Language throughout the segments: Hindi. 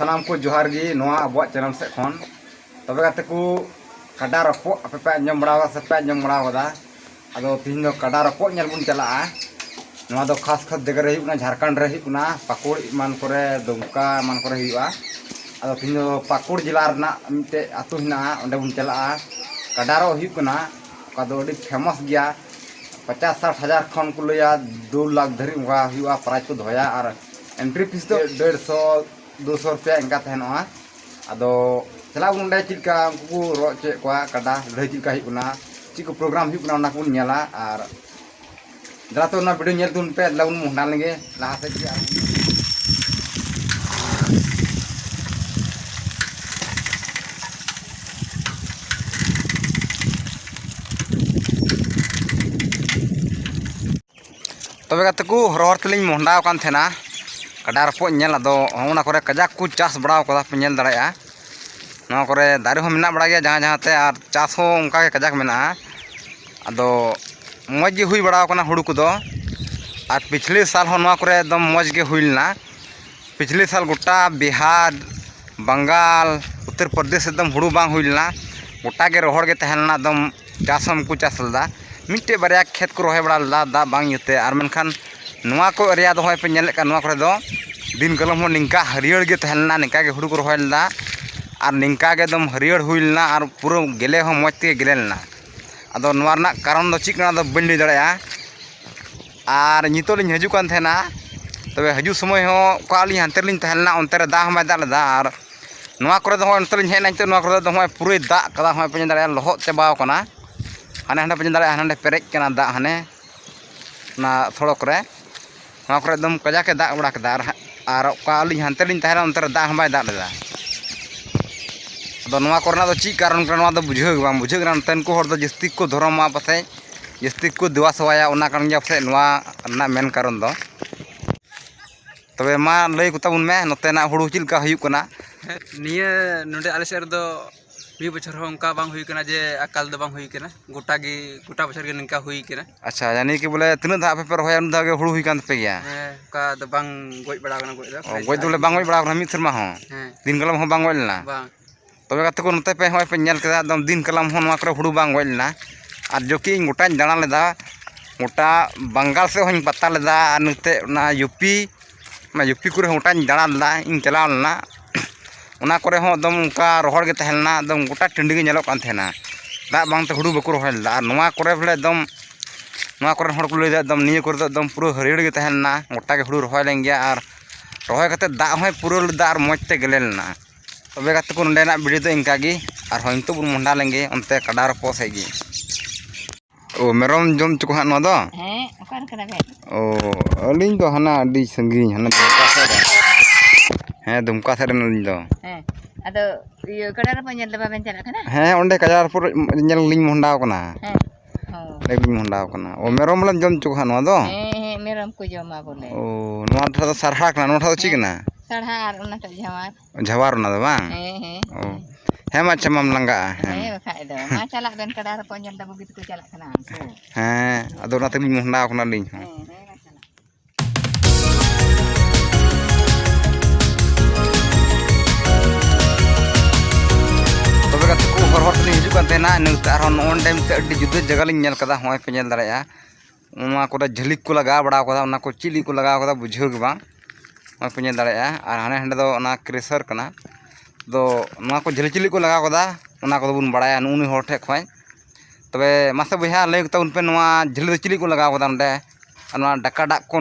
सानाम को जोहार गी नोआ अबुआ चैनल से खन तबे गाते को काडा रपो आपे पे आंजम बड़ा से पे आंजम बड़ा वदा अदो तीन दो काडा रपो नेल बुन चला नोआ दो खास खास जगह रही कुना झारखंड रही कुना पाकुड़ मान करे दुमका मान करे हुआ अदो तीन दो पाकुड़ जिला रना मिटे आतु हिना ओंडे बुन चला काडारो हुई कुना कादो अडी फेमस गया 50-60 हजार खन को लिया 2 लाख धरी उनका हुआ प्राइज को धोया और एंट्री फीस तो 150-200 रुपया इनका तहनोआ अदो चला उन्डे चिका को रो चे को काडा लई चिका हिकुना चिको प्रोग्राम हिकुना ना को नेला और दरा तो ना वीडियो नेल तुन पे लाउन मुंडा लेंगे लहा से कि तबे गाते को हरहर तलिंग मोहंडाव कान थेना काडा रपो नेल अदो ओना करे कजाक को चास बड़ाव कदा पे नेल दाड़ाया नोआ करे दारे हो मेना बड़ा गया जहां जहां ते आर चास हो उनका के कजाक मेना अदो मौज गे हुई बड़ाव कना हुड़ू को और पिछले साल हो नोआ करे एकदम मौज गे हुईलना पिछले साल गोटा बिहार बंगाल उत्तर प्रदेश एकदम हुड़ू बांग हुईलना गोटा के रोहड़ गे तहलना एकदम चास हम को चास लदा मिट्टे बारिया खेत को रोहे बड़ा ला दा बांग युते और मेनखान नोआ को एरिया दो पे नेल का नोआ करे दो दिन कलम हो निंका हरियर गे तहलना निंका के हुड़ू को रोहे लदा और निंका के एकदम हरियर हुईलना और पूरा गेले हो मौज ते गेलेलना अदो नोआ रना कारण दो चिकना दो बंडी दड़ाया और नितो लिन हजू कान थेना तबे हजू समय हो काली हंते लिन तहलना ओंते रे दा हमाय दा लदा और नोआ करे दो ओंते लिन हेना नितो नोआ करे दो हमाय पूरे दा कदा हमाय पे दड़ाया लहत चबाव कना हाने हाने पे दड़ाया हाने पेरेज कना दा हाने ना सड़क रे नोआ करे एकदम कजा के दा बड़ा कदा और काली हंते लिन तहला ओंते रे दा हमाय दा लदा अदो नोआ करना दो ची कारण कना नोआ दो बुझे गना तन को हर दो जस्ती को धर्मा पासे जस्ती को देवा सवाया ओना कारण जा पासे नोआ ना मेन कारण दो तबे मा लई कुता बुन में नते ना हुड़ू चिलका हुयु कना निये नोडे आले सेर दो मी बछर हो उनका बांग हुई कना जे अकाल दो बांग हुई कना गोटा बछर के निका हुई कना अच्छा यानी कि बोले तिना धा पे पर होया उन धा के हुड़ू हुई कान पे गया का दो बांग गोज बड़ा कना गोज दो बांग गोज बड़ा मित शर्मा हो दिन कलम हो बांग गोलना बांग तबे गाते को नते पे होय पे नेल केदा एकदम दिन कलम हो नोआ करे हुड़ू बांग गोलना और जो कि गोटा दाना लेदा गोटा बंगाल से होኝ पता लेदा नते ना यूपी करे गोटा दाना लेदा इन चला लेना ओना करे हो एकदम उनका रोहड़ गे तहलना एकदम गोटा टंडी गे नेलो कान थेना दा बांग ते हुड़ू बको रोहल दा नोआ करे बोले एकदम नोआ करे हड़ को लेदा एकदम निये करे एकदम पूरा हरियर गे तहलना गोटा के हुड़ू रोहय लेंगे और रोहय कते दा होय पूरा लेदा और मौज ते गेलेलना तबे गाते को नडेना वीडियो तो इनका गी और होय तो बुन मुंडा लेंगे ओनते काडा रपो से गी ओ मेरम जम चुको हा नो दो ओकार करा बे ओ अलिन तो हना अडी संगी हना दुमका से दुमका से रन दो अदो यो कड़ा रे पഞ്ഞल दबा बेन चला कना ओंडे काजार पर नेल लिंग मुंडाव कना हो लिंग मुंडाव कना ओ मेरम लम जम चुको हा नो दो मेरम को जमा बोले ओ नोआ था सरहा कना नोआ था चिकना सरहा और उना का झवार ना दो बांग ओ हे मा चमम लंगा बखाय दो मा चला बेन कड़ा रे पഞ്ഞल दबा बित को चला कना अदो ना ते मुंडाव कना लिंग हर हजू काना नोंडे अभी जुदा जगह लिंग कदा हमें पे नेल दाड़ा झलिक को लगा बड़ा कदा को चिली को लगा कदा बुझे बा हमें पे नेल दाड़ा और हाने हांडे दो क्रेसर कना दो को झली चिली को लगा कदा को बुन बड़ा नुनी हर ठे खय तबे मासे बहा लय तबन पे झली चिली को लगा कदा नोंडे डाका डाक को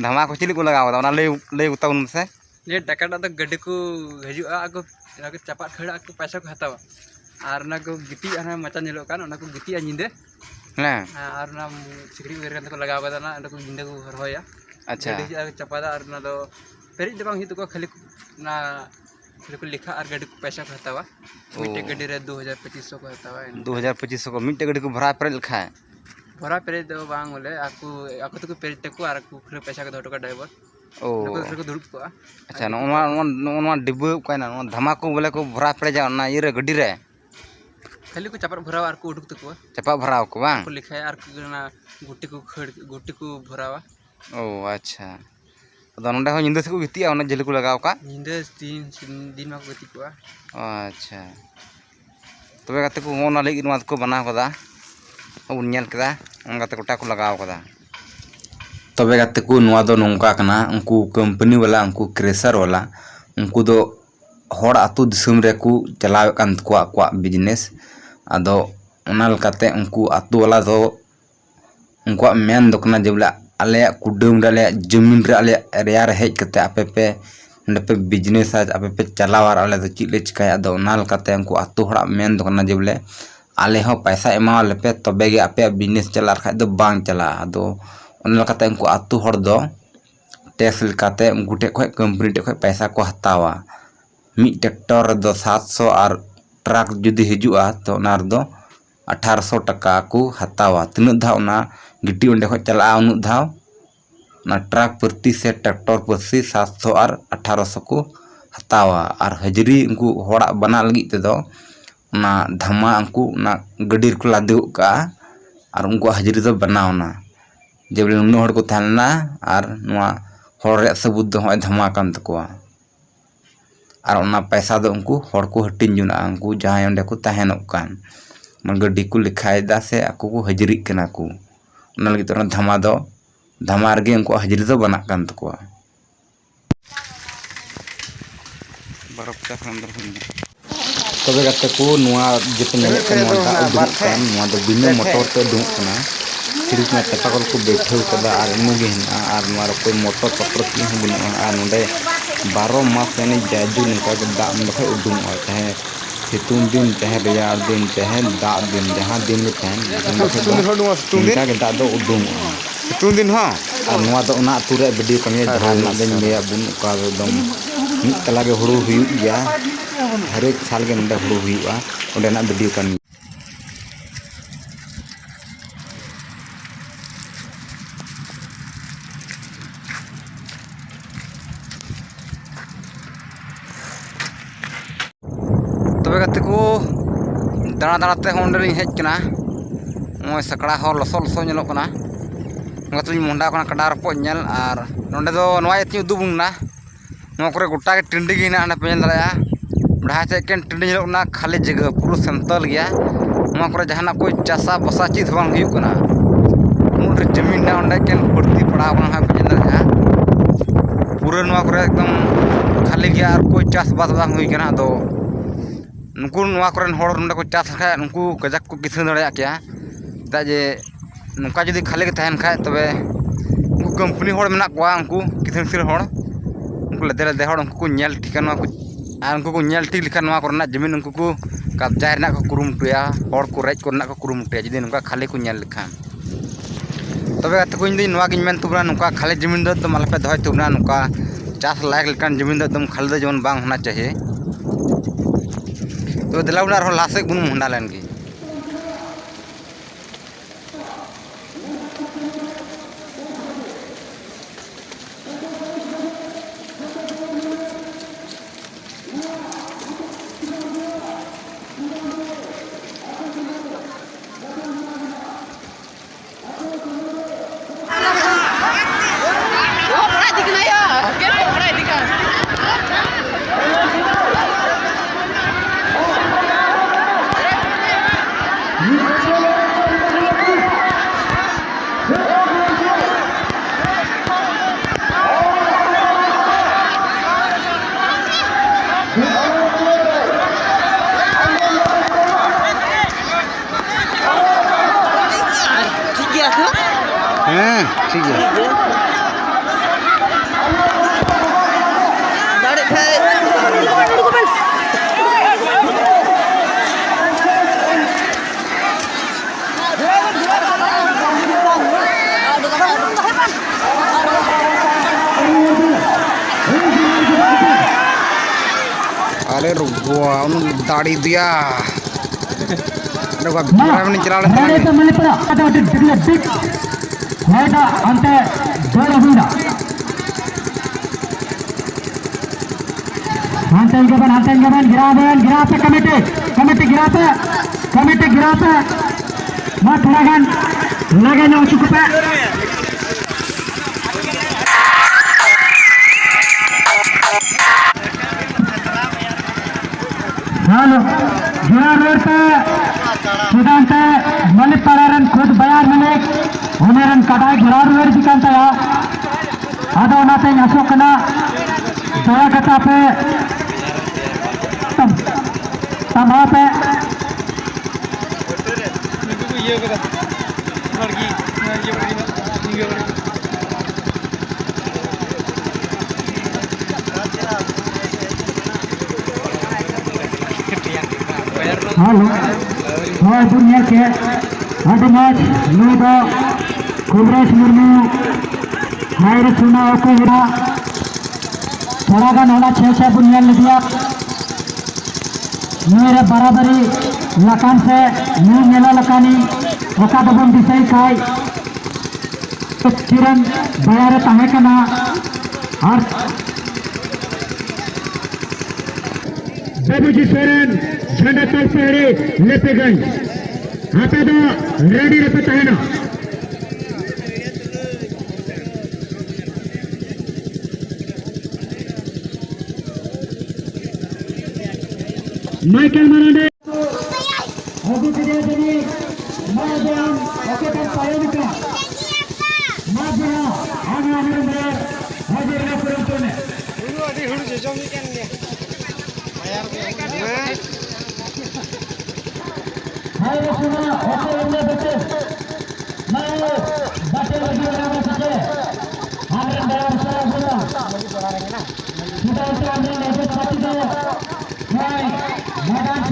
धमा को चिली को लगा कदा लय तबन से ये डाका डाक तो गड्डी को हजुआ को चपात खड़ा को पैसा को हतावा और ना को गिटी आना मचा नेलो कान ना को गिटी निंदे और ना सिकड़ी वगैरह को लगाव कदा ना को निंदे को हरहोया अच्छा चपादा और ना दो पेरिज दो बांग तो खाली ना खाली को लिखा और गाड़ी को पैसा को हतावा मिट्टे गाड़ी रे 2500 को हतावा 2500 को मिट्टे गाड़ी को भरा पेरे लिखा है भरा पेरे दो बांग बोले आको तो पेरिज तक और खाली पैसा को धोटो का ड्राइवर को दुड़ुब को अच्छा नोना डिब्बा काना धमाको बोले को भरा पेरे जा ना ये गड्डी रे खाली को चपात भरावा और को उडुक तको चपा भराव को बांग को लिखा है और ना गुटी को भरावा ओ अच्छा Ado nonde hon nyinda se ko gitia ona jeli ko lagaw ka. Nyinda din ma ko gati ko. Acha. Tobe kate ko ona legi nwa ko banaw kada. Abun nyel kada on kate kota ko lagaw kada. Tobe kate ko nwa do nongka kana unku company wala unku crescer wala unku do hor atu disum re ku chalaw kan ko akwa business. Ado onal kate unku atu wala do unku men do kana jebla ale kudum dale jamin re ale area re hej kate apepe ndepe business aj apepe chalawar ale do chile chikaya ado onal kate unku atu hora men do kana jeble ale ho paisa ema lepe tobe ge ape business chalar kha do bang chala ado onal kate unku atu hor do tax kate unku te khoi company te khoi paisa ko hatawa mi tractor do 700 ar truck judi hijua to onar do 1800 taka ku hatawa tinuk dha ona giti onde khoi chala unu dha na truck प्रति से ट्रैक्टर प्रति 700 और 1800 को हतावा और हजरी उनको होड़ा बना लगी ते दो ना धमा उनको ना गडीर को लादे का और उनको हजरी तो बनावना जब उन होड़ को थाना और नवा होड़ रे सबूत दो धमा कान तकोआ और उना पैसा दो उनको होड़ को हटिन जुना उनको जहां onde को तहनक कान मन गडी को लिखाय दा से ako को हजरी कना को उना लगी तो धमा दो धमार गे उनको हजरी तो बना कान तकोआ बरफ का अंदर तबे कते को नुआ जितने नेले को मोटा उदुक कान नुआ दो बिना मोटर ते दुक कना सिरिस में टपाकल को बैठे कदा आर इनु गे हिना आर नुआ कोई मोटर पटर की हम बिना आर नोडे 12 मास यानी जाजू निका के दाम दखै उदुम आ चाहे सितुंग दिन चाहे रेयार दिन चाहे दा दिन जहां दिन में तहन सितुंग के दा दो उदुम सितुंग दिन हां और नुआ दो ना तुरे वीडियो कमे जहां ना दिन में बुन का एकदम मित तला के हुड़ू हुई गया हर एक साल के नंदे हुड़ू हुईआ ओंडे ना वीडियो कन तबे कते को दाना दाना ते होंडे लिंग हेज कना मोय सकड़ा हो लसो लसो नेलो कना ngatuñ monda kana kadar po nyel ar nonde do noy eti udubung na no kore gota ke tindi gi na ana penyel daya bra se ken tindi nyelo na khali jaga puru samtal gya no kore jahana koi chasa basa chis bang hiu kana unre jamin na onde ken purti pada bang ha penyel daya pura no kore ekdom khali gya ar koi chas bas bang hui kana do nuku no kore hor nonde ko chas kha nuku kajak ko kisun daya kya da je नुका जदि खाली के तहन खाए तबे उनको कंपनी होड़ मेना कोआ उनको किथन सिर होड़ उनको लदे लदे होड़ उनको नेल ठिकाना को आर उनको को नेल ठिक लिखा नवा करना जमीन उनको को कब्जा रना को कुरुमटुया होड़ को रेज करना को कुरुमटुया जदि नुका खाली को नेल लिखा तबे अत को इंदी नवा गिन मेन तुबरा नुका खाली जमीन दो मालपे दहय तुबरा नुका 4 लाख लेकान जमीन दो एकदम खाली जमीन बांग होना चाहिए तो दिलावना हो लासे गुन मुंडा लेन की ठीक है अरे रुगुआ उन्होंने दाढ़ी दिया रुगुआ बिकरा में चला लेते Mereka ante berhubungan. Hantai gaban, girape komite girape, mat lagan yang cukup. हाल गिरा रोड पे सिद्धांत मलिक पाड़ारन खुद बयान मलिक उन्हें कटाई गिरा रोड दिखाता है आधा उनाते अशोक कना दया कथा पे तमाम पे हेलो हाय दुनिया के अभी मैच नूडो कुबरेश मुर्मू हायर सुना ओके हीरा थोड़ा गान होना 6 बुनियाद लिया मेरे बराबरी लकान से न्यू मेला लकानी ओका दबन दिसाई खाई किरण बयारे तहे कना और बाबूजी सोरेन झंडा तल पहरे लेते गए हाथे दो रेडी रहते तहना माइकल मरांडे अभी तेरे जनी मैं जान ओके तक पाए का मैं जा आगे आगे मेरे हाजिर ना करूं तो ने हुनु आदि हुनु जो मी केन ने यार हाय रे सुना ओके हमने बच्चे मैं बाटे लगी वाला बच्चे हमरे बड़ा सारा बोला सीधा से हमने लेके पाती दो हाय मैदान